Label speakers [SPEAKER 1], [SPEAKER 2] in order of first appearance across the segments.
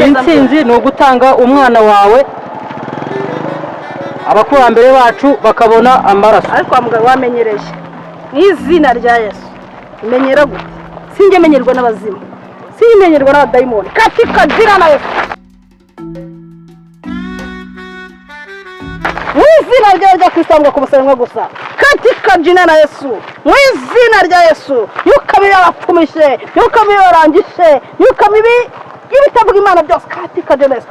[SPEAKER 1] intsinzi ni ugutanga umwana wawe abakurambere bacu bakabona amaraso.
[SPEAKER 2] ariko mugabo wamenyereje n'izina rya Yesu menyera gute singe menyerwa n'abazimu simenyerwa n'abadayimoni katika jina la Yesu mwizina rya Kristo kumusanga gusa katika jina la Yesu mwizina rya Yesu yukabiye abapfumishe yukabiye barangishe yukabiye ibitavuga Imana byose katika jina la Yesu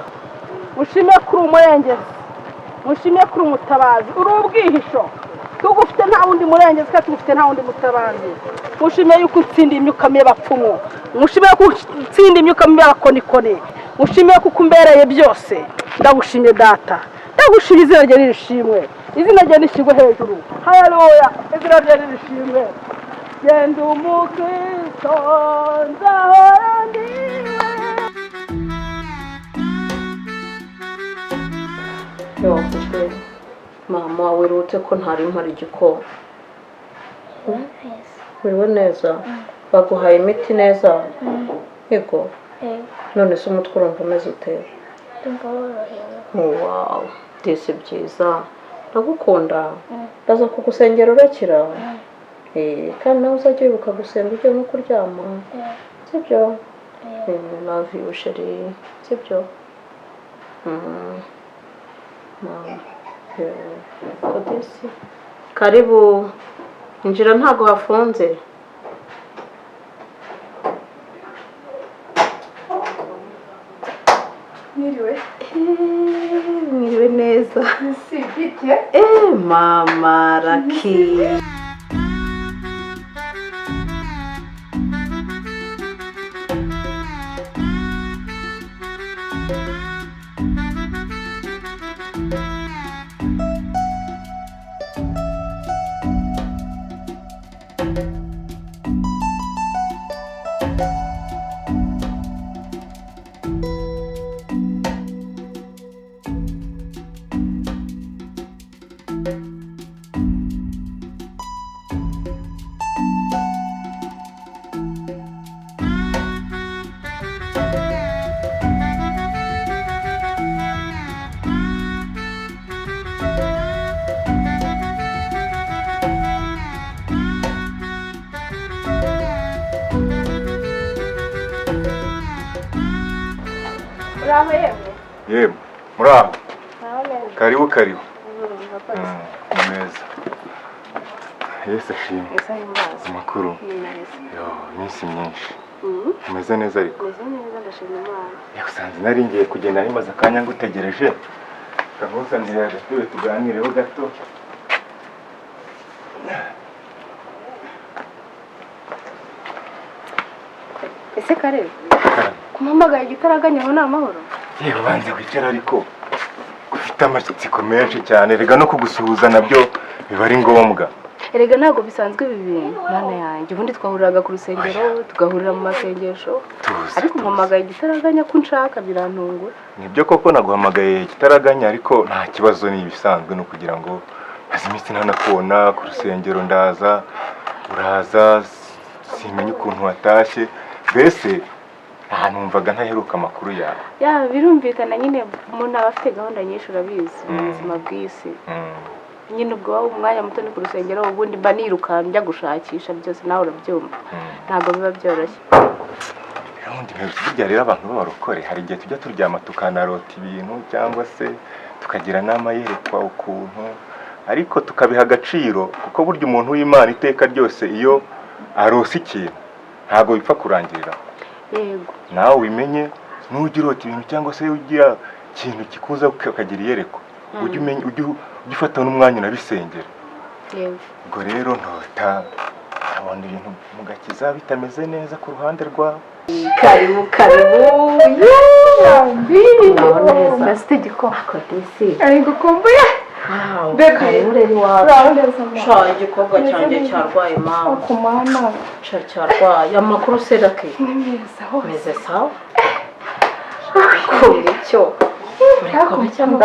[SPEAKER 2] mushime kuri umurengezi mushime kuri umutabazi uri ubwihisho tugufite nta wundi murengezi kandi tugufite nta wundi mutabazi mushime yuko utsinda imyuka mibi y'abapfumu mushime yuko utsinda imyuka mibi y'abakonikoni mushime yuko umbereye byose ndagushimye data ndagushimye izina rye rishimwe izina rye rishimwe hejuru haleluya izina rye rishimwe genda umukristo nzahora ndiwe
[SPEAKER 3] yokwe mama werute ko ntari mpari igikoma wewe neza baguhaye imiti neza yego none se umutwe urumva umeze ute wow dese byiza ndagukunda ndaza kugusengera urakira kandi nawe uzajya wibuka gusenga ujye no kuryama sibyo love you chérie sibyo mama kodesi karibu injira ntago hafunze mwiriwe neza
[SPEAKER 2] sibike
[SPEAKER 3] mama raki
[SPEAKER 4] Yemwe muraho karibu neza Yesu ashimwe amakuru yo iminsi myinshi umeze neza ariko yakusanze nari ngiye kugenda nimaze akanya ngutegereje kamuzanira agatebe tuganireho gato
[SPEAKER 2] ese kare kumamagaye gitaraganya aho namahoro
[SPEAKER 4] yewe banze kwicara ariko ufite amatsiko menshi cyane rega no kugusuhuza nabyo biba ari ngombwa
[SPEAKER 2] erega ntago bisanzwe ibi bintu mwana yanjye ubundi twahuriraga ku rusengero tugahurira mu masengesho ariko mpamagaye gitaraganya ko nshaka birantungura
[SPEAKER 4] nibyo koko naguhamagaye gitaraganya ariko nta kibazo ni ibisanzwe no kugira ngo maze iminsi ntanakubona ku rusengero ndaza uraza simenye ukuntu watashye mbese numvaga ntaheruka amakuru yawe
[SPEAKER 2] ya birumvikana nyine umuntu aba afite gahunda nyinshi urabizi mu buzima bw'isi nyine ubwo umwanya muto ni ku rusengero ubundi mba niruka njya gushakisha byose nawe urabyumva ntabwo biba byoroshye
[SPEAKER 4] ubundi burya rero abantu b'abarokore hari igihe tujya turyama tukanarota ibintu cyangwa se tukagira n'amayerekwa ukuntu ariko tukabiha agaciro kuko burya umuntu w'Imana iteka ryose iyo arose ikintu ntabwo bipfa kurangirira
[SPEAKER 2] yego
[SPEAKER 4] nawe ubimenye nugira urota ibintu cyangwa se ugira ikintu kikuza ukagira iyerekwa ujye ufata n'umwanya unabisengera
[SPEAKER 2] yego
[SPEAKER 4] ubwo rero ntota abona ibintu mu gakiza bitameze neza ku ruhande rwawe
[SPEAKER 3] karibu
[SPEAKER 2] ndasite igikoma
[SPEAKER 3] kodesi
[SPEAKER 2] ariko kumbuye
[SPEAKER 3] karibu rero iwawe shaje igikobwa cyanjye cyarwaye mama
[SPEAKER 2] ku mama
[SPEAKER 3] cyarwaye amakuru serake meze sawa kumva icyo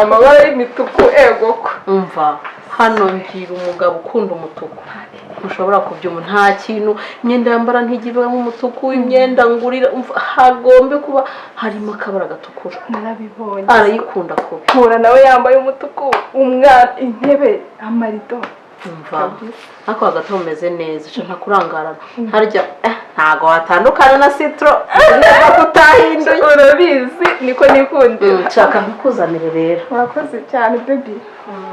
[SPEAKER 2] amabara y'imituku ego ko
[SPEAKER 3] umva hano ngira umugabo ukunda umutuku ntushobora kubyuma nta kintu imyenda yambara ntigibe nk'umutuku imyenda ngurira hagombe kuba harimo akabara gatukura
[SPEAKER 5] narabibonye
[SPEAKER 3] arayikunda kubi
[SPEAKER 5] mpura nawe yambaye umutuku umwana intebe amarido
[SPEAKER 3] umva ariko hagati umeze neza uca ntakurangarana harya ntago watandukana na citro niba kutahinduye
[SPEAKER 5] urabizi niko nikundira
[SPEAKER 3] nshaka nkukuzanire rero
[SPEAKER 5] urakoze cyane baby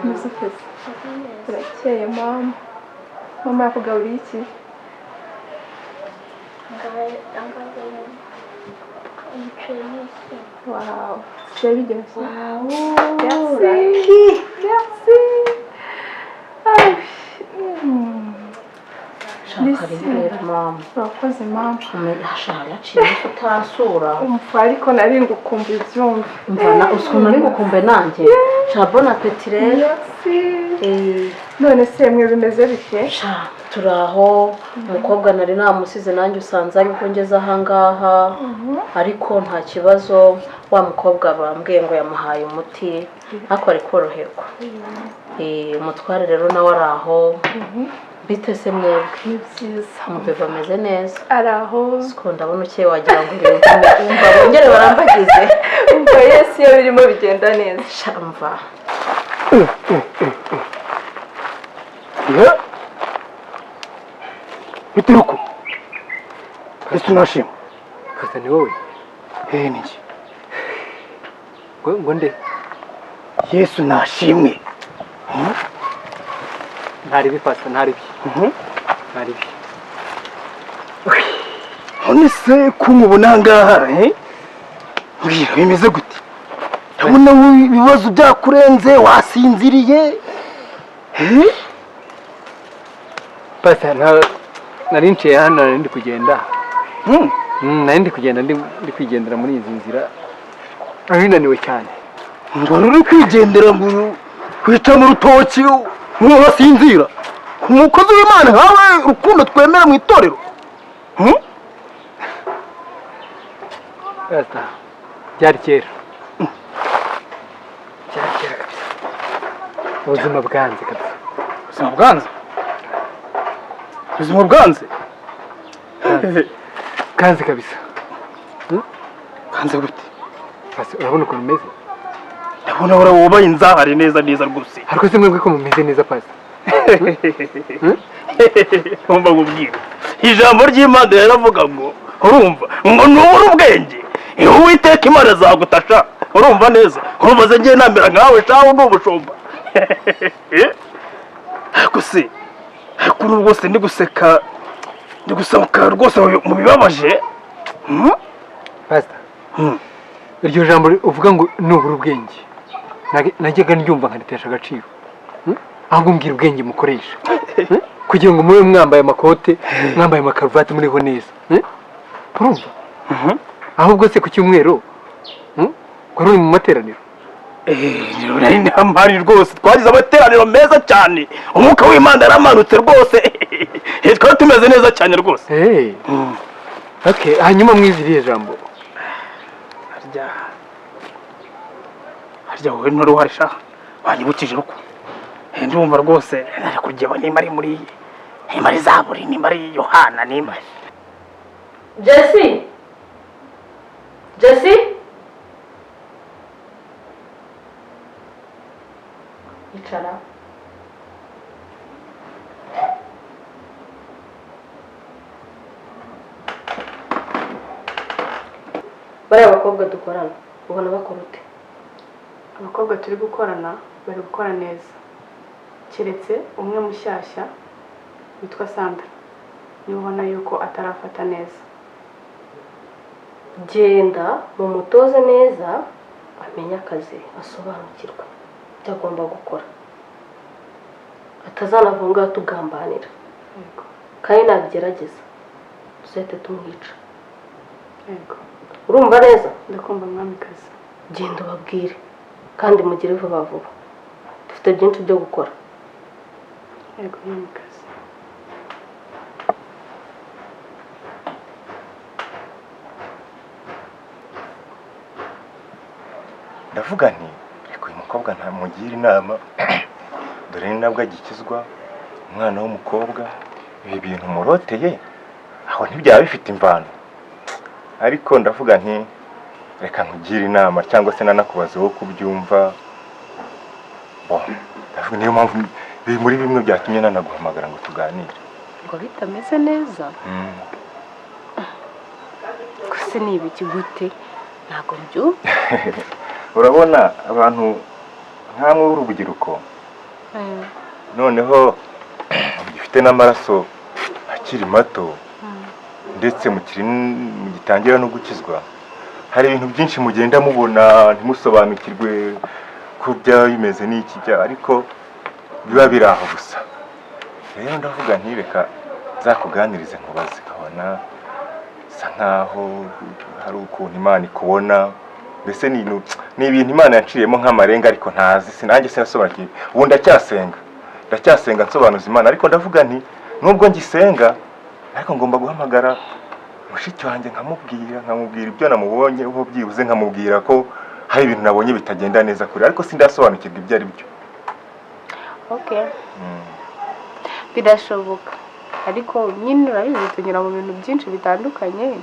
[SPEAKER 5] musufese urakeye mama yakugaburiye iki wow c'est bien ça merci
[SPEAKER 3] shaka rero mama
[SPEAKER 5] urakoze mama
[SPEAKER 3] ashaka yaciye utansura
[SPEAKER 5] umva ariko nari ngukumva ibyumva
[SPEAKER 3] mbana ukuntu ari ngukumbe nanjye bon appétit rero
[SPEAKER 5] none se mwe bimeze bite
[SPEAKER 3] turaho umukobwa nari namusize nanjye usanze ariko ngeze ahangaha ariko nta kibazo wa mukobwa bambwiye ngo yamuhaye umuti ariko ari koroherwa umutware rero nawe araho bite se mwebwe
[SPEAKER 5] ni byiza
[SPEAKER 3] umve bameze neza
[SPEAKER 5] araho
[SPEAKER 3] siko ndabona ukeye wagira ngo umva bongere barambagize
[SPEAKER 5] umva Yesu iyo birimo bigenda neza
[SPEAKER 3] shamva
[SPEAKER 6] bituruko Yesu nashima
[SPEAKER 1] Kasa ni wowe
[SPEAKER 6] niki
[SPEAKER 1] ngo nde
[SPEAKER 6] Yesu nashimwe
[SPEAKER 1] ntaribi pasta ntaribi ntaribi
[SPEAKER 6] none se kumubona ngaha mbwira bimeze gute ndabona ibibazo byakurenze wasinziriye
[SPEAKER 1] pasta nari nciye hano nari ndi kugenda nari ndi kugenda ndi kwigendera muri izi nzira ari naniwe cyane
[SPEAKER 6] ngo uri kwigendera ngo wica mu rutoki wasinzira umukozi w'Imana hawe urukundo twemera mu itorero
[SPEAKER 1] pasta byari kera kabisa ubuzima bwanze kabisa
[SPEAKER 6] ubuzima bwanze
[SPEAKER 1] kanze kabisa
[SPEAKER 6] kanze gute
[SPEAKER 1] pasta urabona ukuntu umeze
[SPEAKER 6] ndabona wubaye inzahare neza rwose
[SPEAKER 1] ariko se mwebwe ko mumeze neza pasta
[SPEAKER 6] umva ngubwira ijambo ry'Imana riravuga ngo urumva ngo nubura ubwenge Uwiteka Imana azagutasha urumva neza urumva ngiye namera nkawe shaho n'ubushumba gusa kuno rwose ndi guseka rwose mu bibabaje
[SPEAKER 1] pasta iryo jambo uvuga ngo nubura ubwenge najyaga ndyumva nkaritesha agaciro ahubwo mbwira ubwenge mukoresha kugira ngo mube mwambaye amakote mwambaye amakaruvati muriho neza urumva ahubwo se ku cyumweru ko uri mu materaniro
[SPEAKER 6] nari ndamari rwose twagize amateraniro meza cyane umwuka w'Imana yaramanutse rwose twari tumeze neza cyane rwose
[SPEAKER 1] okay hanyuma mwiziriye jambo
[SPEAKER 6] harya wowe nturuhare sha wanyibukije uko ndumva rwose ari kujyeho nimba ari Zaburi nimba ari Yohana nimba
[SPEAKER 3] Jesse icara bariya abakobwa dukorana ubona bakora ute
[SPEAKER 5] abakobwa turi gukorana bari gukora neza keretse umwe mushyashya witwa Sandra niba ubona yuko atarafata neza
[SPEAKER 3] genda mu mutoze neza amenya akazi asobanukirwa icyo agomba gukora atazanavunga tugambanira kandi nabigerageza tuzahite tumwica urumva neza
[SPEAKER 5] ndakumva mwamikazi
[SPEAKER 3] genda ubabwire kandi mugire vuba vuba dufite byinshi byo gukora
[SPEAKER 5] yego mwamikazi
[SPEAKER 4] ndavuga nti reka uyu mukobwa ntamugira inama dore ni nabwo agikizwa umwana w'umukobwa ibi bintu muroteye aho ntibyaba bifite imvano, ariko ndavuga nti reka nkugire inama cyangwa se nanakubaza wowe kubyumva. Ndavuga niyo mpamvu biri muri bimwe byatumye nanaguhamagara ngo tuganire.
[SPEAKER 3] ngo bitameze neza gusa ni ibiki gute ntabwo mbyumva.
[SPEAKER 4] Urabona abantu nkamwe b'urubyiruko noneho gifite n'amaraso akiri mato ndetse mugitangira no gukizwa, hari ibintu byinshi mugenda mubona ntimusobanukirwe ko byaba bimeze n'iki bya, ariko biba biri aho gusa. Rero ndavuga nti reka zakuganirize nkubaze, kabona sa nkaho hari ukuntu Imana ikubona, mbese ni ibintu Imana yaciriyemo nk'amarenga ariko ntazi, sinanjye sinasobanukiwe. Ubu ndacyasenga nsobanuza Imana, ariko ndavuga nti nubwo ngisenga ariko ngomba guhamagara mushiki wanjye nkamubwira ibyo namubonye, ubu byibuze nkamubwira ko hari ibintu nabonye bitagenda neza kuri, ariko sindasobanukirwa ibyo ari byo.
[SPEAKER 3] Okay. Birashoboka, ariko nyine urabizi tunyura mu bintu byinshi bitandukanye,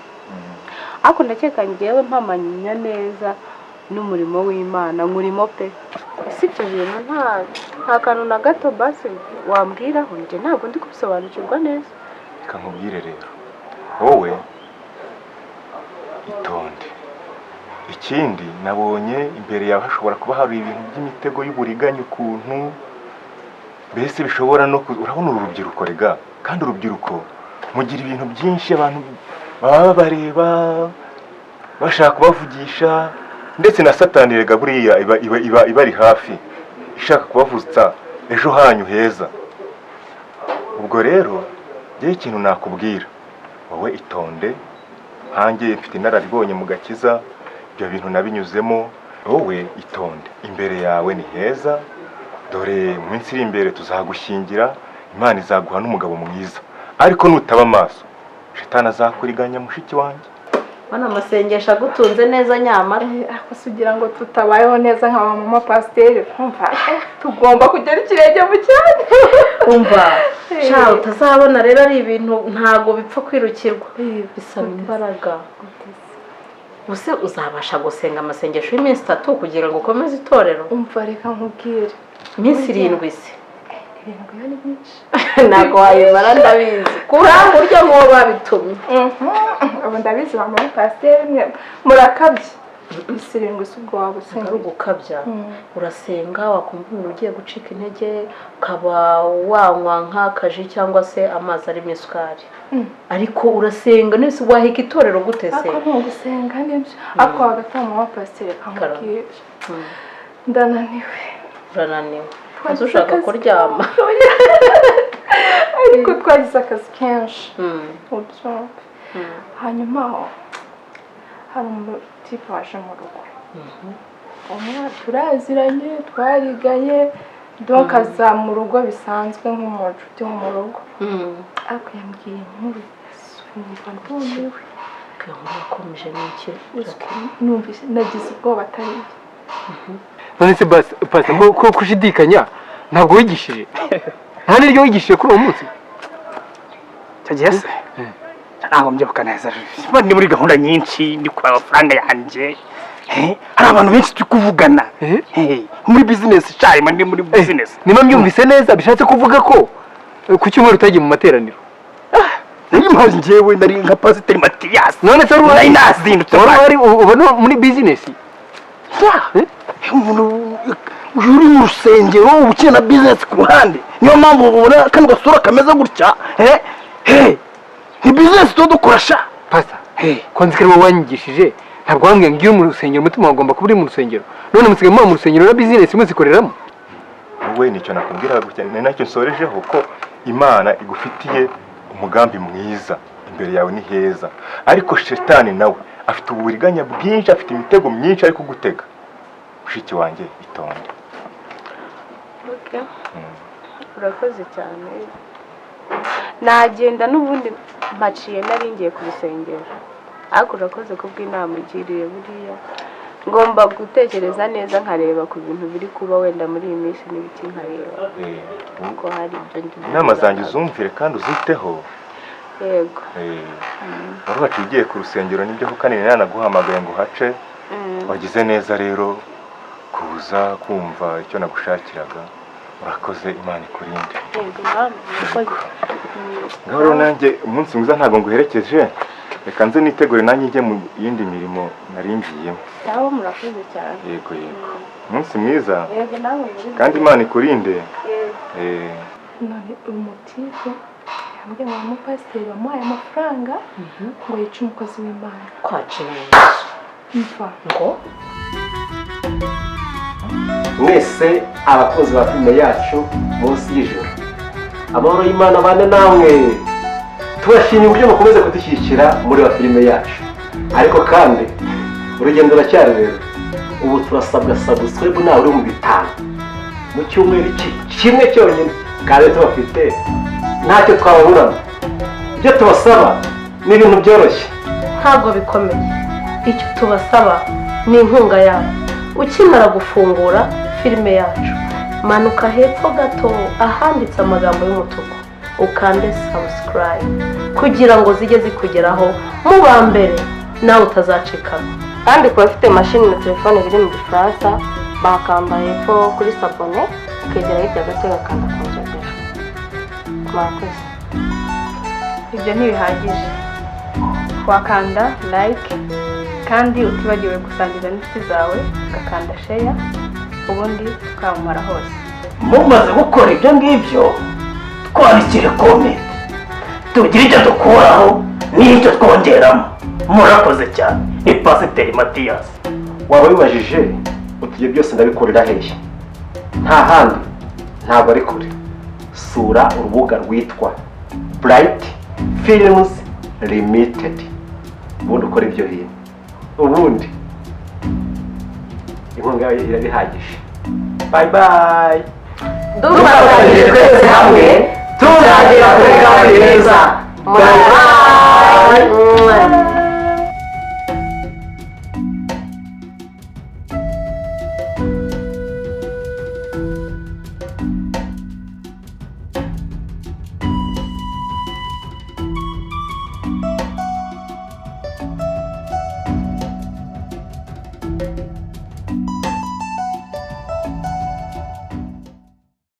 [SPEAKER 3] ariko ndakeka ngewe mpamanya neza n'umurimo w'Imana nkurimo pe. Ese ibyo bintu nta kantu na gato basi wambwiraho, njye ntabwo ndi kubisobanukirwa neza.
[SPEAKER 4] Reka nkubwire rero, wowe itonde. Ikindi nabonye imbere yawe hashobora kuba hari ibintu by'imitego y'uburiganya ukuntu, mbese bishobora no urabona uru rubyiruko rega, kandi urubyiruko mugira ibintu byinshi, abantu baba bareba bashaka kubavugisha, ndetse na Satani rega buriya iba ari hafi ishaka kubavutsa ejo hanyu heza. Ubwo rero ngiye ikintu nakubwira, wowe itonde, hanjye mfite inararibonye mu gakiza, ibyo bintu nabinyuzemo. Wowe itonde, imbere yawe ni heza, dore mu minsi iri imbere tuzagushyingira, Imana izaguha n'umugabo mwiza, ariko nutaba amaso Shetani azakuriganya mushiki wanjye.
[SPEAKER 3] Bana amasengesho agutunze neza nyamara,
[SPEAKER 5] kugira ngo tutabayeho neza nka mama pasiteri, kumva tugomba kugera ikirenge mu cyane.
[SPEAKER 3] umva sha utazabona rero ari ibintu ntago bipfa kwirukirwa, bisaba imbaraga. Use uzabasha gusenga amasengesho y'iminsi 3 kugira ngo ukomeze itorero?
[SPEAKER 5] Umva reka nkubwire,
[SPEAKER 3] iminsi 7 se
[SPEAKER 5] 7 ni byinshi
[SPEAKER 3] ntago wayimara ndabizi, kuranga urya ngo babitumye.
[SPEAKER 5] abo ndabizi mama pasiteri murakabye. 7 ubwo waba usenga
[SPEAKER 3] ari gukabya, urasenga wakumva umuntu ugiye gucika intege, ukaba wanywa nk'akaji cyangwa se amazi arimo isukari, ariko urasenga nese wahika itorero gute se?
[SPEAKER 5] Ako gusenga nibyo, ako agatama mama pasiteri kamubwira ndananiwe.
[SPEAKER 3] Urananiwe maze ushaka kuryama,
[SPEAKER 5] ariko twagize akazi kenshi ubyumva. Hanyuma hari umutipe waje mu rugo, umwe turaziranye twariganye, donc aza mu rugo bisanzwe nk'umucuti wo mu rugo, ariko yambwiye inkuru yasumva ndumiwe.
[SPEAKER 3] Yakomeje n'iki?
[SPEAKER 5] Numvise nagize ubwoba atari.
[SPEAKER 1] None se basi ko kushidikanya ntabwo wigishije? Nta n'iryo wigishije kuri uwo munsi?
[SPEAKER 6] Cyagiye se ntabwo mbyibuka neza, ni muri gahunda nyinshi, ndi kwa amafaranga yanjye, hari abantu benshi turi kuvugana muri business cyane, ndi muri business.
[SPEAKER 1] Niba mbyumvise neza bishatse kuvuga ko ku cyumweru utagiye mu materaniro?
[SPEAKER 6] Niyo mpamvu njyewe nari nka pasiteri Matiyasi.
[SPEAKER 1] None se
[SPEAKER 6] nari nazindutse
[SPEAKER 1] ubona muri business?
[SPEAKER 6] Umuntu uri mu rusengero ukina na business ku ruhande, niyo mpamvu ubona kano gasura kameze gutya. Ni business dukorasha
[SPEAKER 1] pasta. Ko nzi ko ari wowe wanyigishije, ntabwo wambwiye ngiye mu rusengero, umutima wagomba kuba uri mu rusengero, none musigaye mu rusengero na business muzikoreramo.
[SPEAKER 4] Wowe nicyo nakubwira gutya, ni nacyo nsorejeho ko Imana igufitiye umugambi mwiza, imbere yawe ni heza, ariko Shetani nawe afite uburiganya bwinshi, afite imitego myinshi ari kugutega. Mushiki wanjye itonde.
[SPEAKER 3] Okay. Urakoze cyane. Nagenda n'ubundi mpaciye nari ngiye ku rusengero, ariko urakoze kubw'inama ugiriye buriya
[SPEAKER 5] ngomba gutekereza neza nkareba ku bintu biri kuba wenda muri iyi minsi n'ibiki nkareba ko hari ibyo ngibyo.
[SPEAKER 4] Inama zanjye uzumvire kandi uziteho.
[SPEAKER 5] Yego.
[SPEAKER 4] Wari wacu ugiye ku rusengero nibyo kuko nari nanaguhamagaye ngo uhace. Wagize neza rero kuza kumva icyo nagushakiraga. Urakoze, Imana ikurinde. Ngaho rero nanjye umunsi mwiza ntabwo nguherekeje. Reka nze nitegure nanjye njye mu yindi mirimo nari ngiyemo.
[SPEAKER 5] Sawa, murakoze cyane.
[SPEAKER 4] Yego yego. Umunsi mwiza.
[SPEAKER 5] Yego nawe.
[SPEAKER 4] Kandi Imana ikurinde.
[SPEAKER 7] None umutipe yambwiye ngo umupasiteri wamuhaye amafaranga ngo yice umukozi w'Imana.
[SPEAKER 8] Kwacira
[SPEAKER 7] Umva.
[SPEAKER 8] ngo mwese abakozi ba filime yacu munsi y'ijuru, amahoro y'Imana bane namwe. Tubashimiye uburyo mukomeza kudushyigikira muri wa filime yacu, ariko kandi urugendo ruracyari rero. Ubu turasabwa subscribe nawe uri mu 5 mu cyumweru kimwe cyonyine, kandi tubafite ntacyo twababurana. Ibyo tubasaba ni ibintu byoroshye,
[SPEAKER 3] ntabwo bikomeye. Icyo tubasaba ni inkunga yawe. Ukimara gufungura filime yacu, manuka hepfo gato ahanditse amagambo y'umutuku, ukande subscribe kugira ngo zijye zikugeraho mu ba mbere, nawe utazacikana. Kandi ku bafite mashini na telefone biri mu Gifaransa, bakanda hepfo kuri sabone, ukegera hirya gato bakanda konjegera. Murakoze.
[SPEAKER 5] Ibyo ntibihagije, wakanda like kandi utibagiwe gusangiza n'inshuti zawe, ugakanda share, ubundi tukamumara hose.
[SPEAKER 6] Mumaze gukora ibyo ngibyo, twandikire comment tugire icyo dukuraho n'icyo twongeramo. Murakoze cyane. Ni Pasiteri Matiyasi.
[SPEAKER 8] waba wibajije uti ibyo byose ndabikorera hehe? Nta handi, ntabwo ari kure. Sura urubuga rwitwa Bright Films Limited, ubundi ukora ibyo bintu, ubundi inkunga yawe irabihagije. Bye bye.
[SPEAKER 3] Dufatanyije twese hamwe tuzagera kuri gahunda neza. Bye bye.